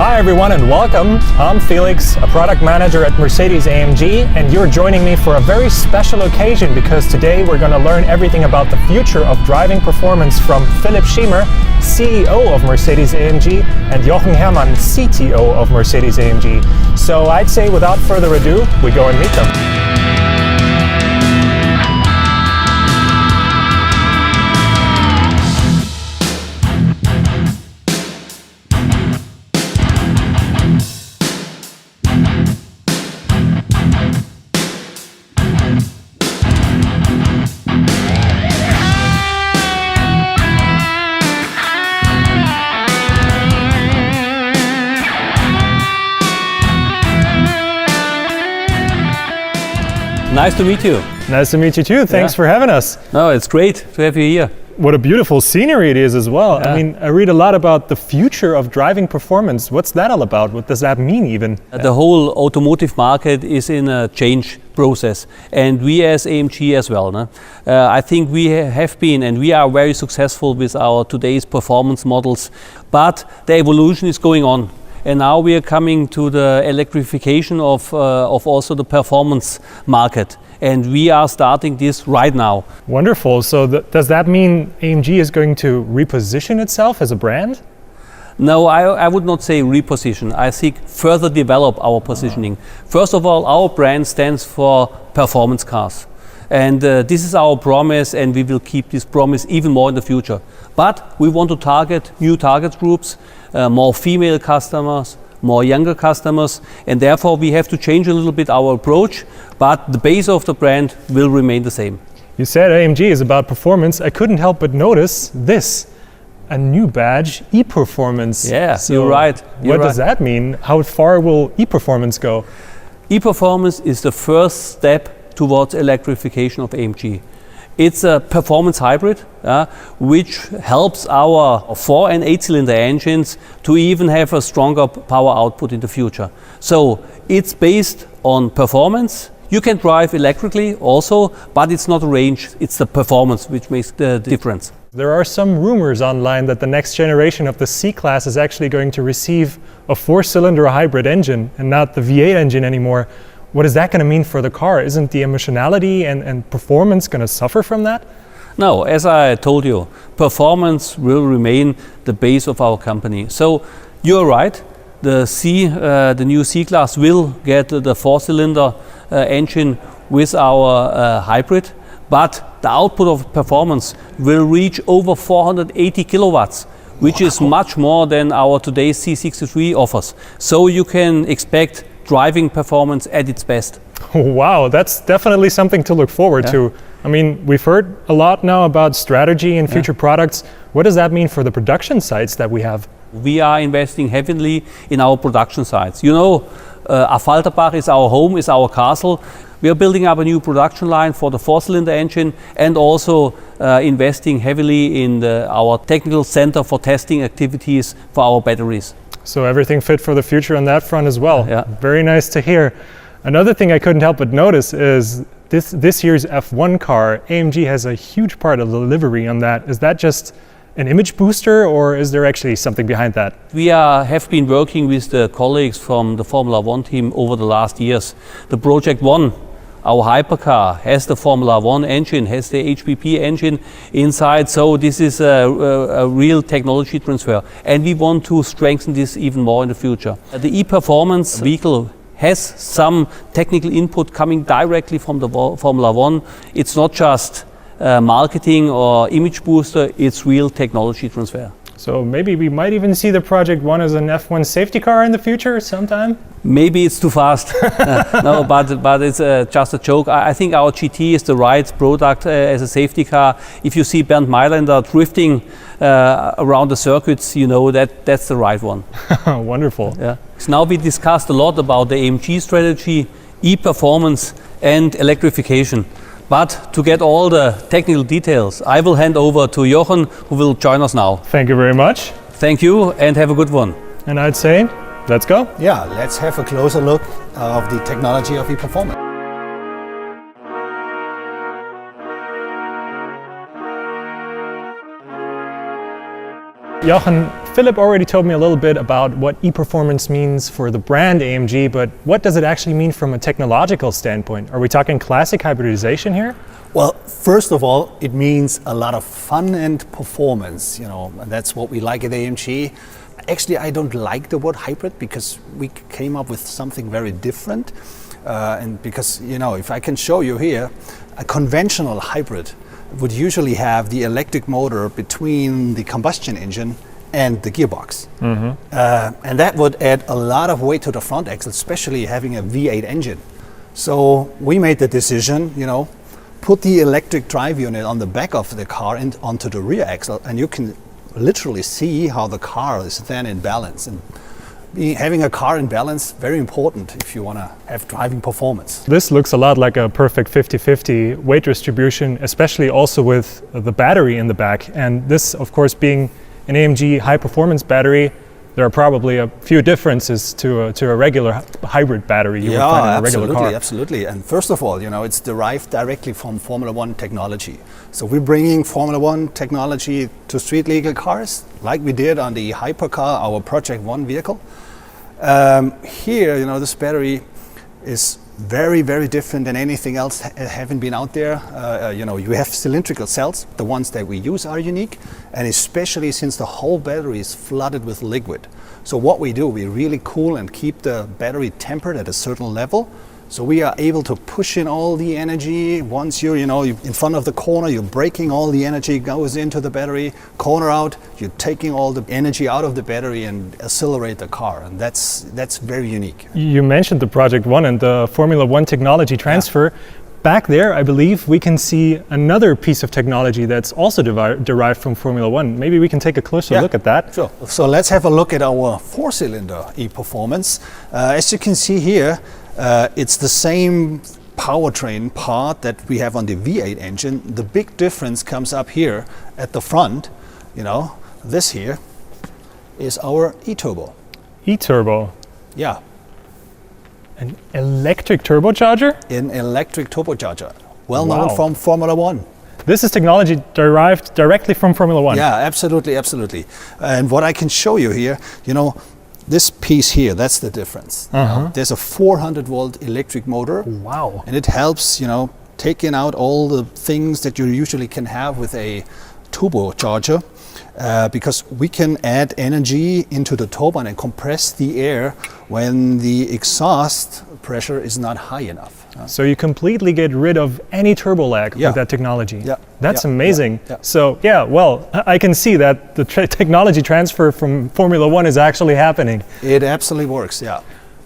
Hi everyone and welcome. I'm Felix, a product manager at Mercedes AMG, and you're joining me for a very special occasion because today we're going to learn everything about the future of driving performance from Philipp Schiemer, CEO of Mercedes AMG, and Jochen Herrmann, CTO of Mercedes AMG. So I'd say without further ado, we go and meet them. Nice to meet you. Nice to meet you too. Thanks for having us. No, it's great to have you here. What a beautiful scenery it is as well. Yeah. I mean, I read a lot about the future of driving performance. What's that all about? What does that mean even? The whole automotive market is in a change process, and we as AMG as well. No? I think we have been and we are very successful with our today's performance models, but the evolution is going on. And now we are coming to the electrification of also the performance market. And we are starting this right now. Wonderful. So does that mean AMG is going to reposition itself as a brand? No, I would not say reposition. I think further develop our positioning. First of all, our brand stands for performance cars. And this is our promise, and we will keep this promise even more in the future. But we want to target new target groups, more female customers, more younger customers, and therefore we have to change a little bit our approach, but the base of the brand will remain the same. You said AMG is about performance. I couldn't help but notice this, a new badge, e-performance. Yeah, so you're right. What does that mean? How far will e-performance go? E-performance is the first step towards electrification of AMG. It's a performance hybrid, which helps our 4 and 8 cylinder engines to even have a stronger power output in the future. So it's based on performance. You can drive electrically also, but it's not range, it's the performance which makes the difference. There are some rumors online that the next generation of the C-Class is actually going to receive a 4-cylinder hybrid engine and not the V8 engine anymore. What is that going to mean for the car? Isn't the emotionality and performance going to suffer from that? No, as I told you, performance will remain the base of our company. So you're right, the new C-Class will get the 4-cylinder engine with our hybrid, but the output of performance will reach over 480 kilowatts, which is much more than our today's C63 offers. So you can expect driving performance at its best. Wow, that's definitely something to look forward to. I mean, we've heard a lot now about strategy and future products. What does that mean for the production sites that we have? We are investing heavily in our production sites. You know, Affalterbach is our home, is our castle. We are building up a new production line for the 4-cylinder engine and also investing heavily in our technical center for testing activities for our batteries. So everything fit for the future on that front as well. Yeah. Very nice to hear. Another thing I couldn't help but notice is this year's F1 car, AMG has a huge part of the livery on that. Is that just an image booster or is there actually something behind that? We have been working with the colleagues from the Formula One team over the last years. The Project One, our hypercar, has the Formula One engine, has the HPP engine inside, so this is a real technology transfer. And we want to strengthen this even more in the future. The e-performance vehicle has some technical input coming directly from the Formula One. It's not just marketing or image booster, it's real technology transfer. So maybe we might even see the Project One as an F1 safety car in the future sometime? Maybe it's too fast. No, but it's just a joke. I think our GT is the right product as a safety car. If you see Bernd Mailänder drifting around the circuits, you know that's the right one. Wonderful. Yeah. So now we discussed a lot about the AMG strategy, e-performance and electrification. But to get all the technical details, I will hand over to Jochen, who will join us now. Thank you very much. Thank you and have a good one. And I'd say, let's go. Yeah, let's have a closer look of the technology of e-performance. Jochen, Philip already told me a little bit about what e-performance means for the brand AMG, but what does it actually mean from a technological standpoint? Are we talking classic hybridization here? Well, first of all, it means a lot of fun and performance, and that's what we like at AMG. Actually, I don't like the word hybrid because we came up with something very different. And because, if I can show you here, a conventional hybrid would usually have the electric motor between the combustion engine and the gearbox. And that would add a lot of weight to the front axle, especially having a V8 engine. So we made the decision, put the electric drive unit on the back of the car and onto the rear axle, and you can literally see how the car is then in balance. And having a car in balance, very important if you want to have driving performance. This looks a lot like a perfect 50-50 weight distribution, especially also with the battery in the back. And this, of course, being an AMG high-performance battery, there are probably a few differences to a regular hybrid battery you would find in a regular car. Absolutely. And first of all, it's derived directly from Formula One technology. So we're bringing Formula One technology to street legal cars, like we did on the Hypercar, our Project One vehicle. Here, this battery is very, very different than anything else having been out there. You have cylindrical cells. The ones that we use are unique, and especially since the whole battery is flooded with liquid. So what we do, we really cool and keep the battery tempered at a certain level. So we are able to push in all the energy. Once you're, in front of the corner, you're braking, all the energy goes into the battery. Corner out, you're taking all the energy out of the battery and accelerate the car. And that's very unique. You mentioned the Project One and the Formula One technology transfer. Yeah. Back there, I believe we can see another piece of technology that's also derived from Formula One. Maybe we can take a closer look at that. Sure. So let's have a look at our four-cylinder e-performance. As you can see here, it's the same powertrain part that we have on the V8 engine. The big difference comes up here at the front. This here is our e-turbo. E-turbo? Yeah. An electric turbocharger? An electric turbocharger. Well known from Formula One. This is technology derived directly from Formula One. Yeah, absolutely. And what I can show you here, this piece here, that's the difference. There's a 400 volt electric motor. Wow. And it helps, taking out all the things that you usually can have with a turbocharger, because we can add energy into the turbine and compress the air when the exhaust pressure is not high enough. So you completely get rid of any turbo lag with that technology. Yeah. That's amazing. Yeah. So I can see that the technology transfer from Formula One is actually happening. It absolutely works, yeah.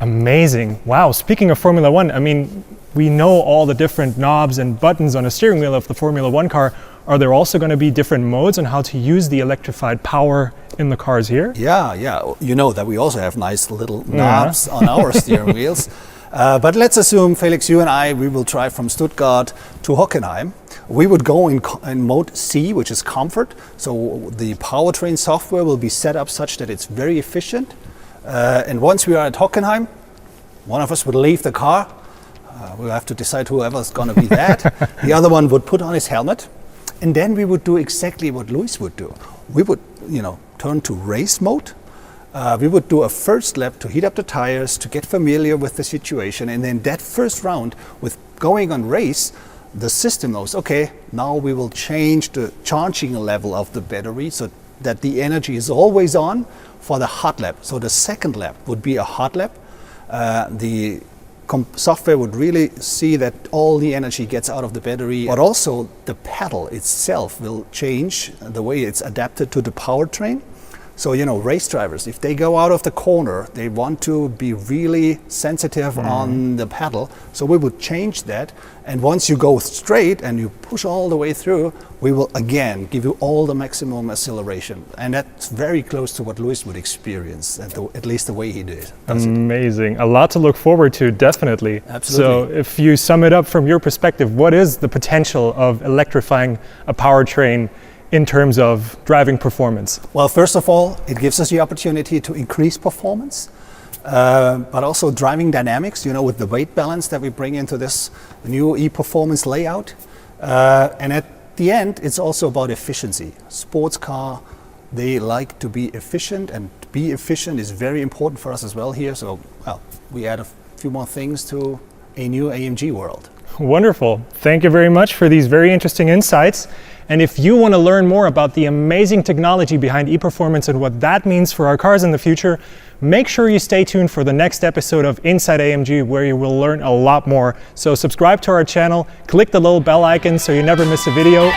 Amazing. Wow, speaking of Formula One, we know all the different knobs and buttons on a steering wheel of the Formula One car. Are there also going to be different modes on how to use the electrified power in the cars here? Yeah. You know that we also have nice little knobs on our steering wheels. But let's assume, Felix, you and I, we will drive from Stuttgart to Hockenheim. We would go in mode C, which is comfort. So the powertrain software will be set up such that it's very efficient. And once we are at Hockenheim, one of us would leave the car. We'll have to decide whoever's going to be that. The other one would put on his helmet. And then we would do exactly what Luis would do. We would, turn to race mode. We would do a first lap to heat up the tires, to get familiar with the situation. And then that first round, with going on race, the system knows, okay, now we will change the charging level of the battery so that the energy is always on for the hot lap. So the second lap would be a hot lap. The software would really see that all the energy gets out of the battery, but also the pedal itself will change the way it's adapted to the powertrain. So, race drivers, if they go out of the corner, they want to be really sensitive on the pedal. So we would change that. And once you go straight and you push all the way through, we will again give you all the maximum acceleration. And that's very close to what Luis would experience, at least the way he did. Amazing. A lot to look forward to, definitely. Absolutely. So if you sum it up from your perspective, what is the potential of electrifying a powertrain in terms of driving performance? Well, first of all, it gives us the opportunity to increase performance, but also driving dynamics, with the weight balance that we bring into this new e-performance layout. And at the end, it's also about efficiency. Sports car, They like to be efficient, and be efficient is very important for us as well here. So, well, we add a few more things to a new AMG world. Wonderful. Thank you very much for these very interesting insights. And if you want to learn more about the amazing technology behind e-performance and what that means for our cars in the future, make sure you stay tuned for the next episode of Inside AMG, where you will learn a lot more. So subscribe to our channel, click the little bell icon so you never miss a video.